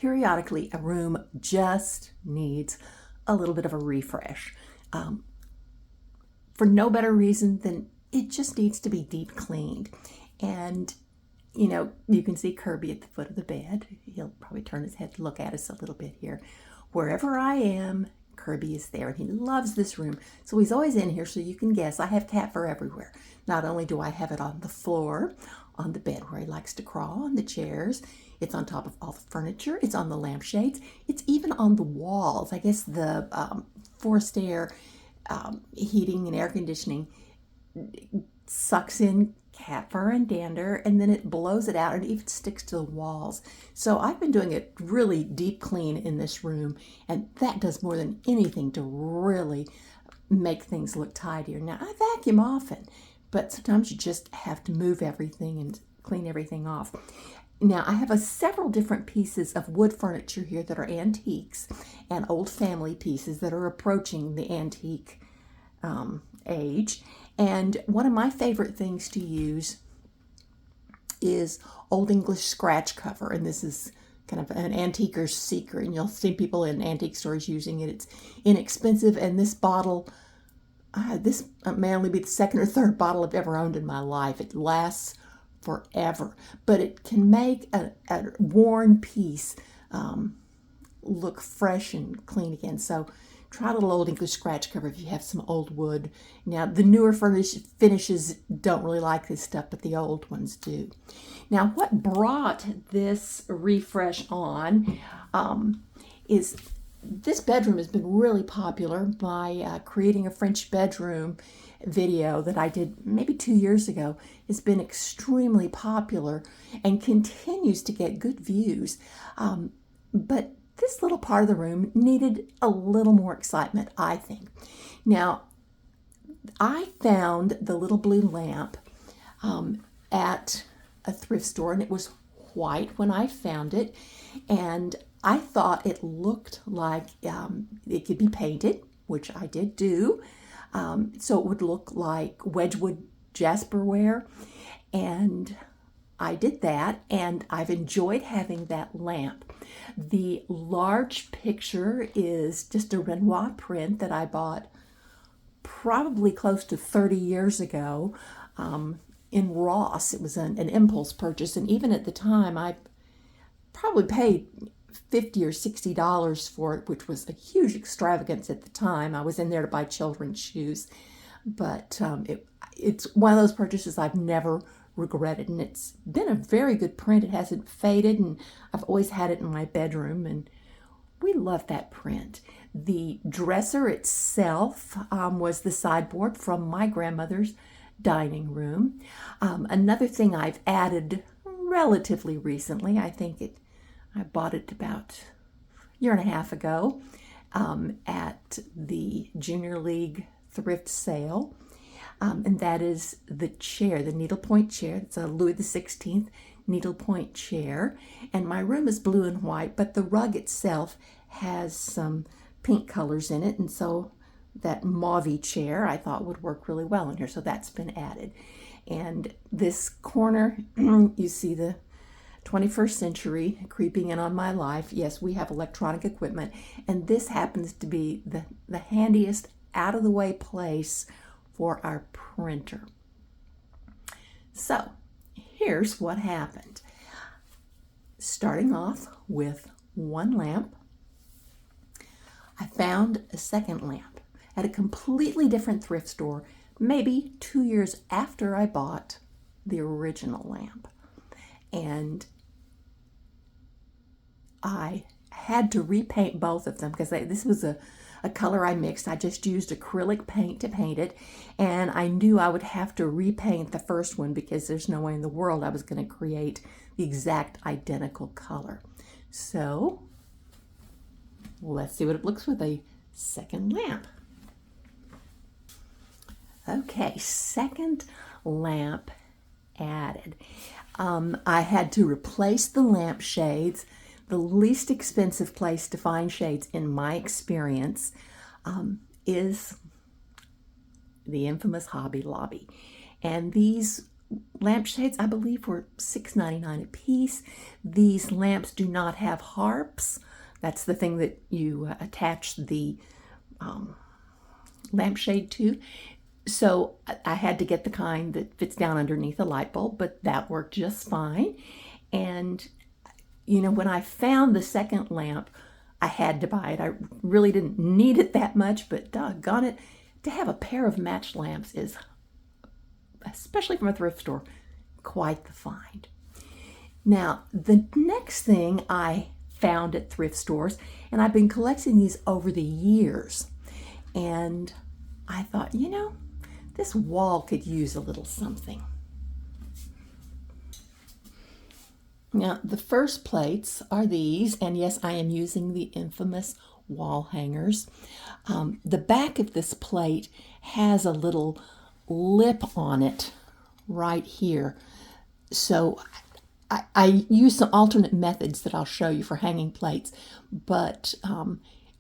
periodically a room just needs a little bit of a refresh. For no better reason than it just needs to be deep cleaned. And you know, you can see Kirby at the foot of the bed. He'll probably turn his head to look at us a little bit here. Wherever I am, Kirby is there, and he loves this room. So he's always in here, so you can guess. I have cat fur everywhere. Not only do I have it on the floor, on the bed where he likes to crawl, on the chairs, it's on top of all the furniture, it's on the lampshades, it's even on the walls. I guess the forced air heating and air conditioning sucks in cat fur and dander, and then it blows it out and it even sticks to the walls. So I've been doing a really deep clean in this room, and that does more than anything to really make things look tidier. Now, I vacuum often, but sometimes you just have to move everything and clean everything off. Now, I have several different pieces of wood furniture here that are antiques and old family pieces that are approaching the antique age. And one of my favorite things to use is Old English scratch cover. And this is kind of an antiquer's secret. And you'll see people in antique stores using it. It's inexpensive. And this bottle, this may only be the second or third bottle I've ever owned in my life. It lasts forever. But it can make a worn piece look fresh and clean again. So try a little Old English scratch cover if you have some old wood. Now, the newer finishes don't really like this stuff, but the old ones do. Now, what brought this refresh on is this bedroom has been really popular. My creating a French bedroom video that I did maybe 2 years ago has been extremely popular and continues to get good views. But this little part of the room needed a little more excitement, I think. Now, I found the little blue lamp at a thrift store, and it was white when I found it, and I thought it looked like it could be painted, which I did do, so it would look like Wedgwood Jasperware, and I did that, and I've enjoyed having that lamp. The large picture is just a Renoir print that I bought probably close to 30 years ago in Ross. It was an impulse purchase, and even at the time, I probably paid $50 or $60 for it, which was a huge extravagance at the time. I was in there to buy children's shoes, but it's one of those purchases I've never regretted, and it's been a very good print. It hasn't faded, and I've always had it in my bedroom, and we love that print. The dresser itself was the sideboard from my grandmother's dining room. Another thing I've added relatively recently, I bought it about a year and a half ago at the Junior League thrift sale. And that is the chair, the needlepoint chair. It's a Louis XVI needlepoint chair. And my room is blue and white, but the rug itself has some pink colors in it. And so that mauve chair I thought would work really well in here. So that's been added. And this corner, you see the 21st century creeping in on my life. Yes, we have electronic equipment. And this happens to be the handiest out of the way place for our printer. So here's what happened. Starting off with one lamp, I found a second lamp at a completely different thrift store, maybe 2 years after I bought the original lamp. And I had to repaint both of them because this was a color I mixed. I just used acrylic paint to paint it, and I knew I would have to repaint the first one because there's no way in the world I was going to create the exact identical color. So let's see what it looks with a second lamp. Okay, second lamp added. I had to replace the lamp shades. The least expensive place to find shades, in my experience, is the infamous Hobby Lobby. And these lampshades, I believe, were $6.99 a piece. These lamps do not have harps. That's the thing that you attach the lampshade to. So I had to get the kind that fits down underneath a light bulb, but that worked just fine. And, you know, when I found the second lamp, I had to buy it. I really didn't need it that much, but doggone it, to have a pair of matched lamps is, especially from a thrift store, quite the find. Now, the next thing I found at thrift stores, and I've been collecting these over the years, and I thought, you know, this wall could use a little something. Now, the first plates are these, and yes, I am using the infamous wall hangers. The back of this plate has a little lip on it right here. So I use some alternate methods that I'll show you for hanging plates, but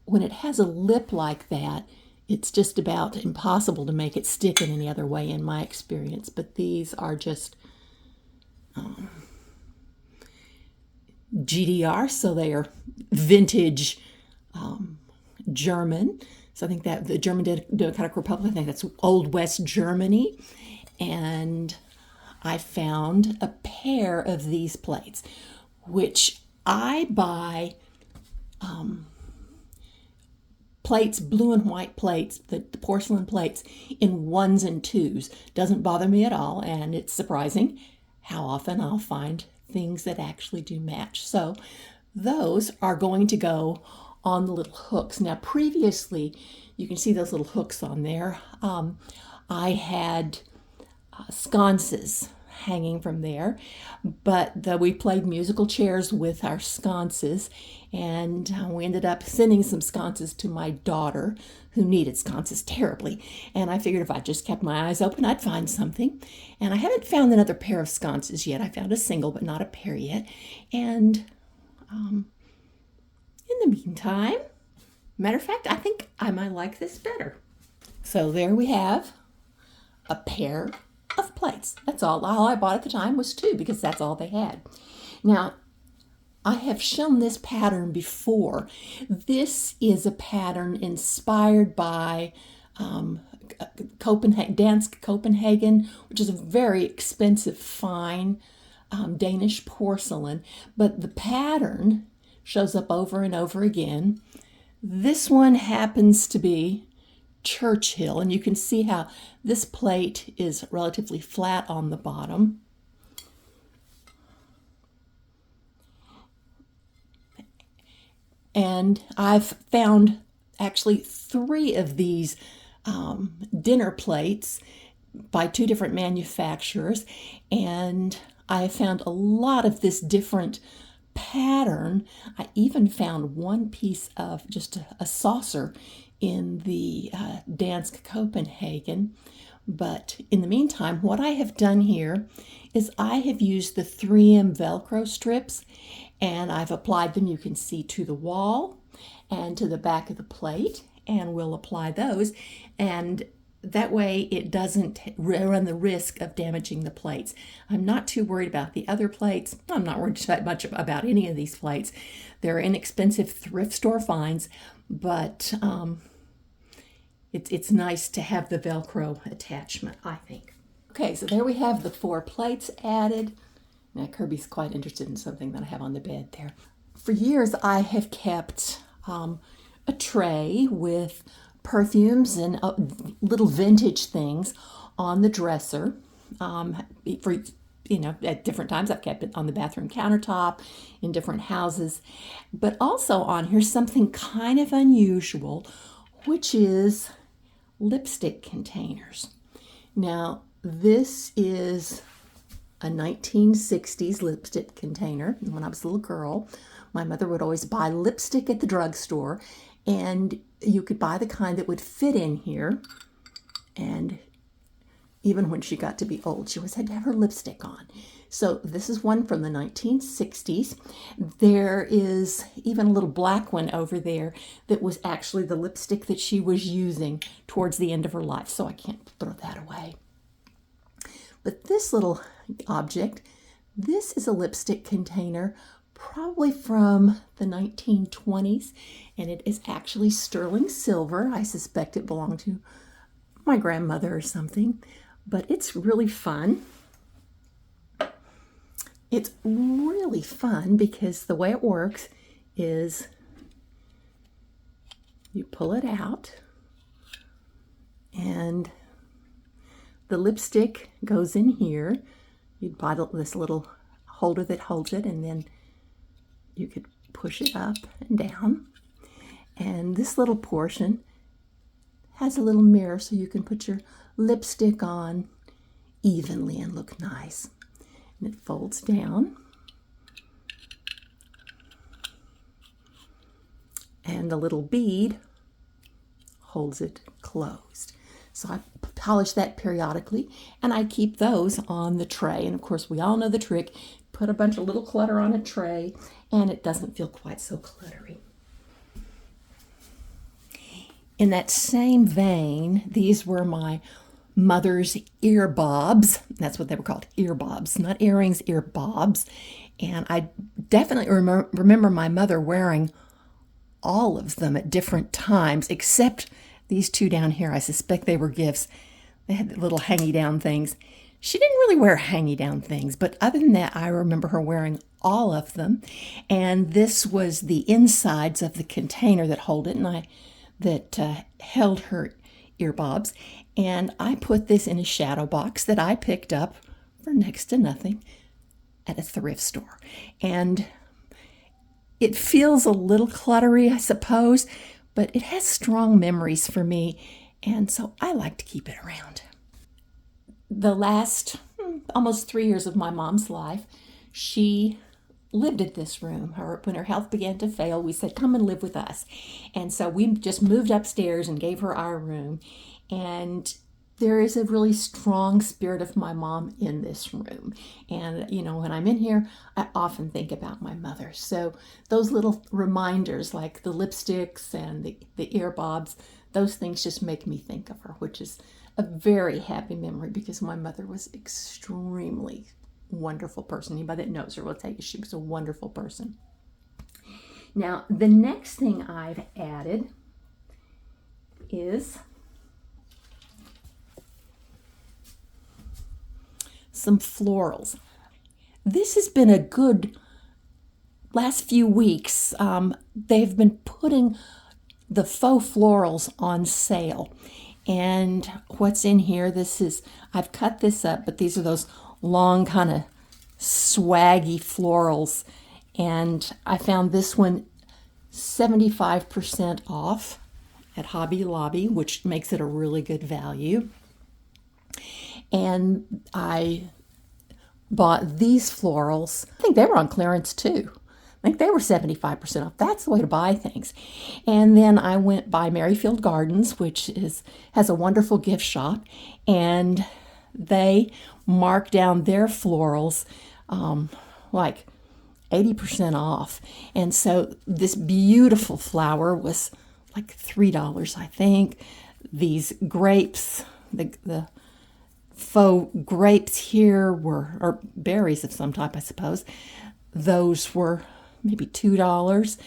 when it has a lip like that, it's just about impossible to make it stick in any other way in my experience. But these are just GDR, so they are vintage German. So I think that the German Democratic Republic, I think that's Old West Germany. And I found a pair of these plates, which I buy plates, blue and white plates, the porcelain plates, in ones and twos. Doesn't bother me at all, and it's surprising how often I'll find things that actually do match. So those are going to go on the little hooks. Now previously, you can see those little hooks on there. I had sconces hanging from there, but we played musical chairs with our sconces, and we ended up sending some sconces to my daughter, who needed sconces terribly. And I figured if I just kept my eyes open, I'd find something. And I haven't found another pair of sconces yet. I found a single, but not a pair yet. And in the meantime, matter of fact, I think I might like this better. So there we have a pair of plates. That's all I bought at the time was two, because that's all they had. Now, I have shown this pattern before. This is a pattern inspired by Dansk Copenhagen, which is a very expensive, fine Danish porcelain, but the pattern shows up over and over again. This one happens to be Churchill, and you can see how this plate is relatively flat on the bottom. And I've found actually 3 of these dinner plates by 2 different manufacturers, and I found a lot of this different pattern. I even found one piece of just a saucer in the Dansk Copenhagen. But in the meantime, what I have done here is I have used the 3M Velcro strips, and I've applied them, you can see, to the wall and to the back of the plate, and we'll apply those. And that way it doesn't run the risk of damaging the plates. I'm not too worried about the other plates. I'm not worried that much about any of these plates. They're inexpensive thrift store finds, but it's nice to have the Velcro attachment, I think. Okay, so there we have the 4 plates added. Now Kirby's quite interested in something that I have on the bed there. For years I have kept a tray with perfumes and little vintage things on the dresser. For, you know, at different times I've kept it on the bathroom countertop in different houses. But also on here something kind of unusual, which is lipstick containers. Now this is a 1960s lipstick container. When I was a little girl, my mother would always buy lipstick at the drugstore, and you could buy the kind that would fit in here. And even when she got to be old, she always had to have her lipstick on. So this is one from the 1960s. There is even a little black one over there that was actually the lipstick that she was using towards the end of her life, so I can't throw that away. But this little object, this is a lipstick container, probably from the 1920s, and it is actually sterling silver. I suspect it belonged to my grandmother or something, but it's really fun. It's really fun because the way it works is you pull it out and the lipstick goes in here. You'd buy this little holder that holds it, and then you could push it up and down. And this little portion has a little mirror so you can put your lipstick on evenly and look nice. And it folds down. And the little bead holds it closed. So I polish that periodically, and I keep those on the tray. And of course, we all know the trick. Put a bunch of little clutter on a tray, and it doesn't feel quite so cluttery. In that same vein, these were my mother's ear bobs. That's what they were called, ear bobs, not earrings, ear bobs. And I definitely remember my mother wearing all of them at different times, except these two down here. I suspect they were gifts. They had the little hangy down things. She didn't really wear hangy down things, but other than that, I remember her wearing all of them. And this was the insides of the container that held it, and held her earbobs. And I put this in a shadow box that I picked up for next to nothing at a thrift store. And it feels a little cluttery, I suppose, but it has strong memories for me, and so I like to keep it around. The last almost 3 years of my mom's life, she lived in this room. When her health began to fail, we said, come and live with us. And so we just moved upstairs and gave her our room. And there is a really strong spirit of my mom in this room. And, when I'm in here, I often think about my mother. So those little reminders, like the lipsticks and the ear bobs, those things just make me think of her, which is a very happy memory because my mother was extremely wonderful person. Anybody that knows her will tell you she was a wonderful person. Now, the next thing I've added is some florals. This has been a good last few weeks. They've been putting the faux florals on sale. And what's in here, I've cut this up, but these are those long kind of swaggy florals. And I found this one 75% off at Hobby Lobby, which makes it a really good value. And I bought these florals. I think they were on clearance too. I think they were 75% off. That's the way to buy things. And then I went by Merrifield Gardens, which has a wonderful gift shop, and they marked down their florals like 80% off. And so this beautiful flower was like $3, I think. These grapes, the faux grapes here or berries of some type, I suppose. Those were maybe $2,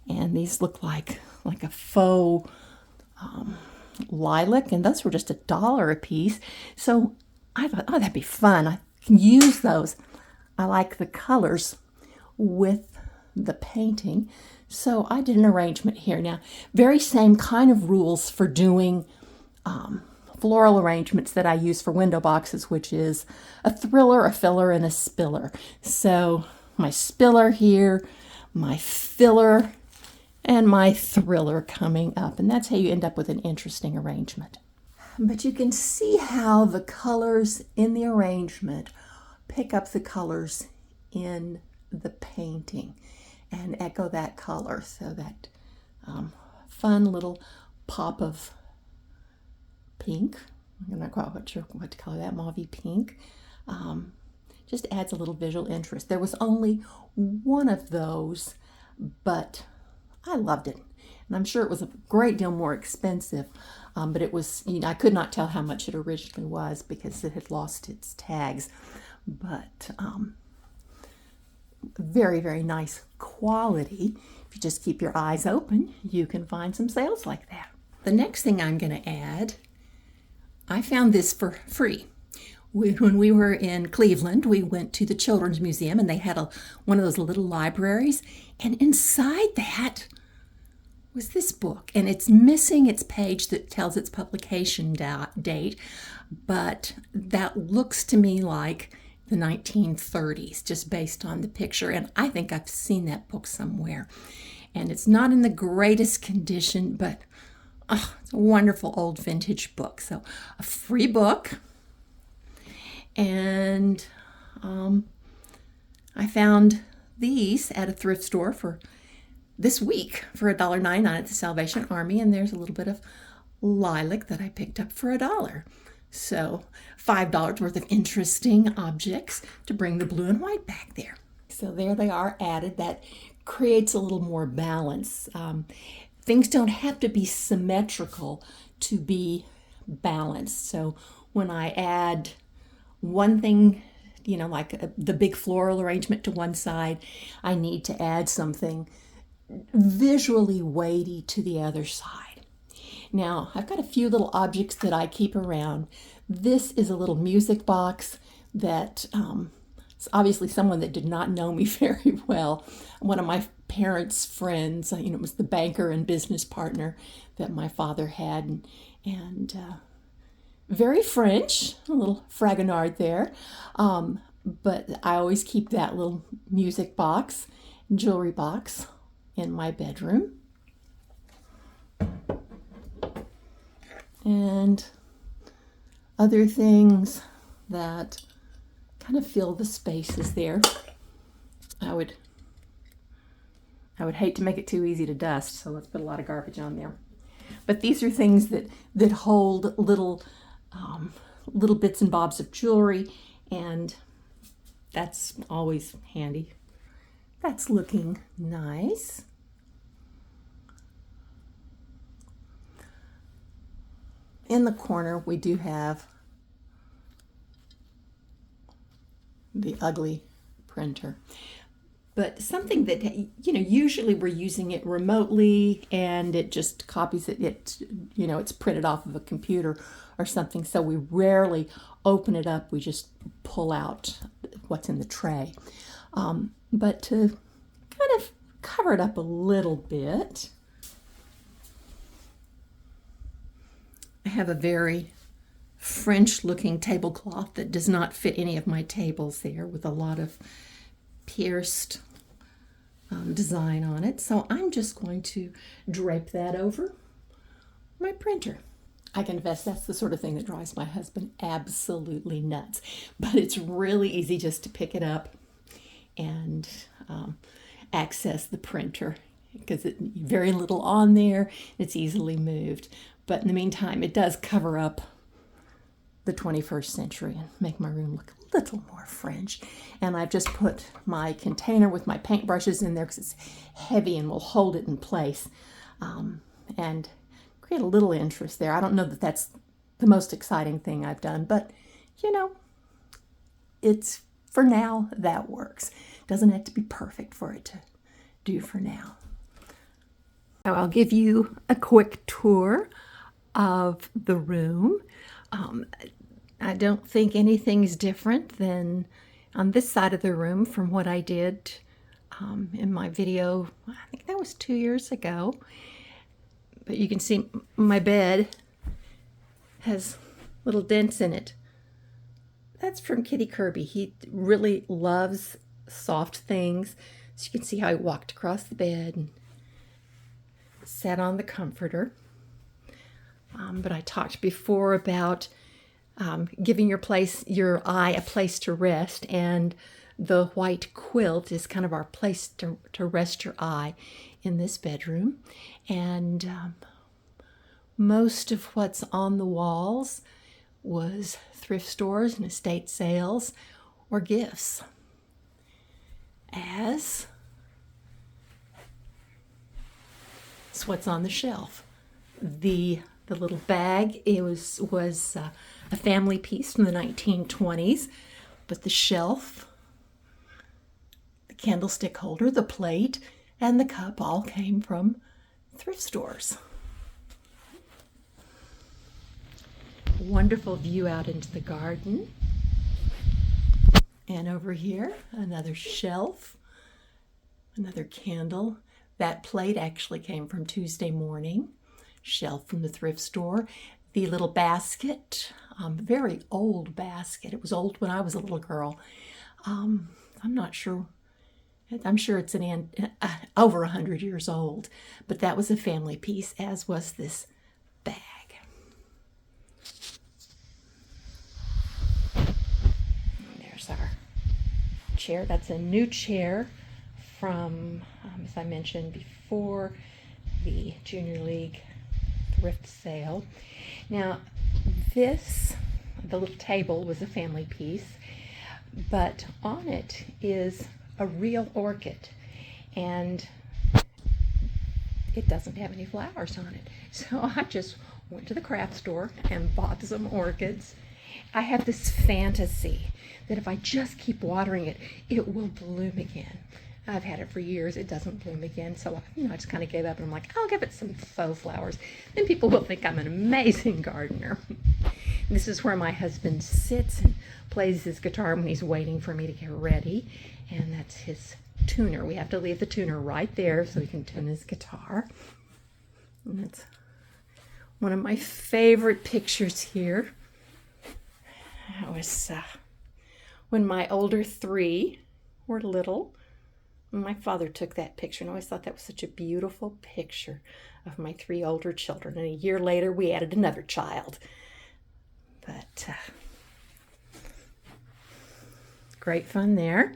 and these look like a faux lilac, and those were just $1 a piece. So I thought, oh, that'd be fun. I can use those. I like the colors with the painting. So I did an arrangement here. Now, very same kind of rules for doing floral arrangements that I use for window boxes, which is a thriller, a filler, and a spiller. So my spiller here, my filler, and my thriller coming up. And that's how you end up with an interesting arrangement. But you can see how the colors in the arrangement pick up the colors in the painting and echo that color. So that fun little pop of pink, I'm not quite sure what to call that, mauve pink, just adds a little visual interest. There was only one of those, but I loved it. And I'm sure it was a great deal more expensive but it was, I could not tell how much it originally was because it had lost its tags. But very, very nice quality. If you just keep your eyes open, you can find some sales like that. The next thing I'm going to add, I found this for free. When we were in Cleveland, we went to the Children's Museum, and they had one of those little libraries, and inside that was this book, and it's missing its page that tells its publication date, but that looks to me like the 1930s, just based on the picture, and I think I've seen that book somewhere. And it's not in the greatest condition, but it's a wonderful old vintage book. So a free book. And I found these at a thrift store for this week for $1.99 at the Salvation Army, and there's a little bit of lilac that I picked up for $1. So $5 worth of interesting objects to bring the blue and white back there. So there they are added. That creates a little more balance. Things don't have to be symmetrical to be balanced. So when I add one thing, like the big floral arrangement to one side, I need to add something visually weighty to the other side. Now, I've got a few little objects that I keep around. This is a little music box that it's obviously someone that did not know me very well. One of my parents' friends, it was the banker and business partner that my father had, and very French, a little fragonard there. But I always keep that little music box, jewelry box in my bedroom. And other things that kind of fill the spaces there. I would hate to make it too easy to dust, so let's put a lot of garbage on there. But these are things that hold little bits and bobs of jewelry, and that's always handy. That's looking nice. In the corner, we do have the ugly printer. But something that, usually we're using it remotely and it just copies it. It's printed off of a computer or something. So we rarely open it up. We just pull out what's in the tray. But to kind of cover it up a little bit, I have a very French-looking tablecloth that does not fit any of my tables there, with a lot of pierced design on it. So I'm just going to drape that over my printer. I confess that's the sort of thing that drives my husband absolutely nuts. But it's really easy just to pick it up and access the printer, because very little on there. It's easily moved. But in the meantime, it does cover up the 21st century and make my room look a little more French. And I've just put my container with my paintbrushes in there because it's heavy and will hold it in place, and create a little interest there. I don't know that that's the most exciting thing I've done, but it's, for now, that works. Doesn't have to be perfect for it to do for now. So I'll give you a quick tour of the room. I don't think anything's different than on this side of the room from what I did in my video. I think that was 2 years ago. But you can see my bed has little dents in it. That's from Kitty Kirby. He really loves soft things. So you can see how he walked across the bed and sat on the comforter. But I talked before about giving your eye a place to rest, and the white quilt is kind of our place to rest your eye in this bedroom. And most of what's on the walls was thrift stores and estate sales or gifts. As it's what's on the shelf. The The little bag, it was a family piece from the 1920s, but the shelf, the candlestick holder, the plate, and the cup all came from thrift stores. Wonderful view out into the garden. And over here, another shelf, another candle. That plate actually came from Tuesday morning. Shelf from the thrift store. The little basket, very old basket. It was old when I was a little girl. I'm not sure. I'm sure it's over 100 years old. But that was a family piece, as was this bag. There's our chair. That's a new chair from, as I mentioned before, the Junior League thrift sale. Now, the little table was a family piece, but on it is a real orchid, and it doesn't have any flowers on it. So I just went to the craft store and bought some orchids. I have this fantasy that if I just keep watering it, it will bloom again. I've had it for years. It doesn't bloom again. So, I just kind of gave up and I'm like, I'll give it some faux flowers. Then people will think I'm an amazing gardener. This is where my husband sits and plays his guitar when he's waiting for me to get ready. And that's his tuner. We have to leave the tuner right there so he can tune his guitar. And that's one of my favorite pictures here. That was when my older three were little. My father took that picture, and I always thought that was such a beautiful picture of my three older children. And a year later, we added another child. But great fun there.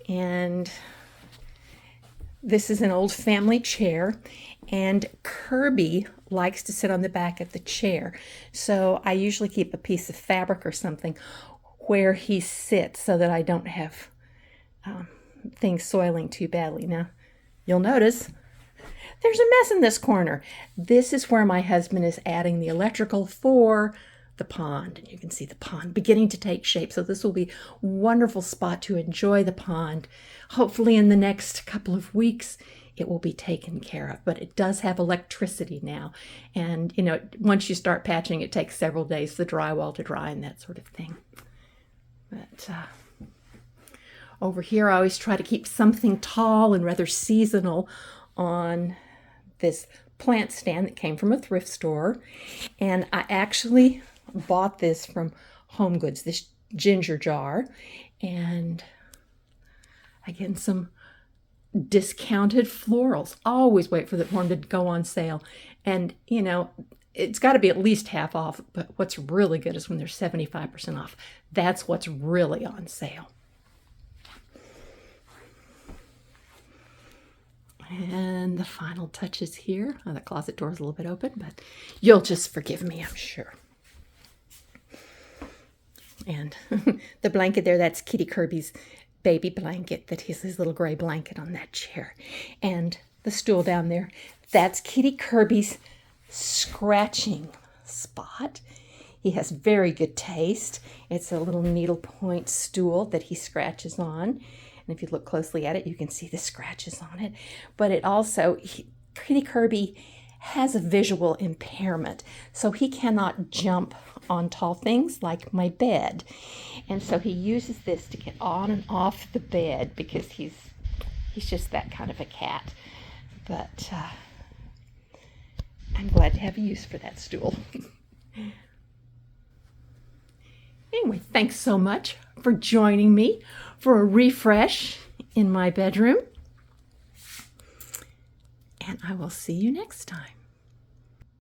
And this is an old family chair, and Kirby likes to sit on the back of the chair. So I usually keep a piece of fabric or something where he sits so that I don't have things soiling too badly. Now, you'll notice there's a mess in this corner. This is where my husband is adding the electrical for the pond. And you can see the pond beginning to take shape. So this will be a wonderful spot to enjoy the pond. Hopefully in the next couple of weeks, it will be taken care of. But it does have electricity now. And, once you start patching, it takes several days for the drywall to dry and that sort of thing. But over here, I always try to keep something tall and rather seasonal on this plant stand that came from a thrift store. And I actually bought this from Home Goods, this ginger jar. And again, some discounted florals. Always wait for the one to go on sale. And, it's got to be at least half off. But what's really good is when they're 75% off. That's what's really on sale. And the final touches here. Oh, the closet door is a little bit open, but you'll just forgive me, I'm sure. And the blanket there, that's Kitty Kirby's baby blanket, that is his little gray blanket on that chair. And the stool down there, that's Kitty Kirby's scratching spot. He has very good taste. It's a little needlepoint stool that he scratches on. And if you look closely at it, you can see the scratches on it. But it also, Kitty Kirby has a visual impairment, so he cannot jump on tall things like my bed. And so he uses this to get on and off the bed because he's just that kind of a cat. But I'm glad to have a use for that stool. Anyway, thanks so much for joining me for a refresh in my bedroom. And I will see you next time.